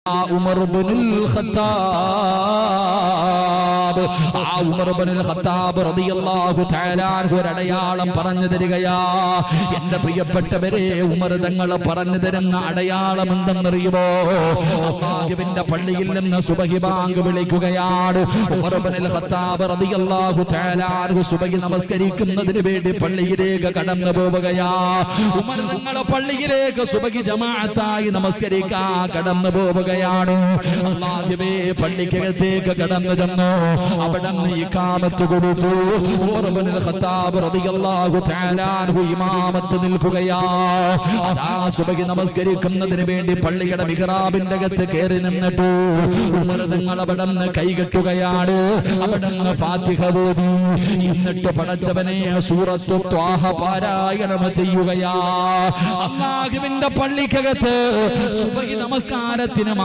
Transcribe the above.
ഉമർ ഇബ്നുൽ Khattab Umar ഇബ്നുൽ Khattab റളിയല്ലാഹു തആല അൻഹു അടയാളം പറഞ്ഞു തരികയാ. എന്റെ പ്രിയപ്പെട്ടവരെ, ഉമർ തങ്ങൾ പറഞ്ഞു തരുന്ന അടയാളം എന്തെന്നറിയുമോ? അല്ലാഹുവിന്റെ പള്ളിയിൽ നിന്ന് സുബഹി ബാങ്ക് വിളിക്കുകയാണ്. ഉമർ ഇബ്നുൽ ഖത്താബ് റളിയല്ലാഹു തആല അൻഹു സുബഹി നമസ്കരിക്കുന്നതിന് വേണ്ടി പള്ളിയിലേക്ക് കടന്നു പോവുകയാ. ഉമർ തങ്ങൾ പള്ളിയിലേക്ക് സുബഹി ജമാഅത്തായി നമസ്കരിക്കാൻ കടന്നു പോവുക. അല്ലാഹുവേ, പള്ളിക്കകത്തേക്ക് കടന്നു ചെന്നു. അവിടെ ഇഖാമത്ത് കൊടുത്തു. ഉമർ ഇബ്നുൽ ഖത്താബ് റളിയല്ലാഹു തആല അൻഹു ഇമാമത്ത് നിൽക്കുകയാ. അതാ സുബഹി നമസ്കരിക്കുന്നതിന് വേണ്ടി പള്ളിയുടെ മിഹ്റാബിന്റെ അകത്ത് കയറി നിന്നിട്ടു. ഉമർ തങ്ങൾ അവിടെ നിന്ന് കൈകെട്ടുകയാണ്. അവിടെ നിന്ന് ഫാത്തിഹ ഓതി. എന്നിട്ട് പടച്ചവനെ സൂറത്തു ത്വാഹ പാരായണം ചെയ്യുകയാ. അല്ലാഹുവിന്റെ പള്ളിക്കകത്ത് സുബഹി നമസ്കാരത്തിന്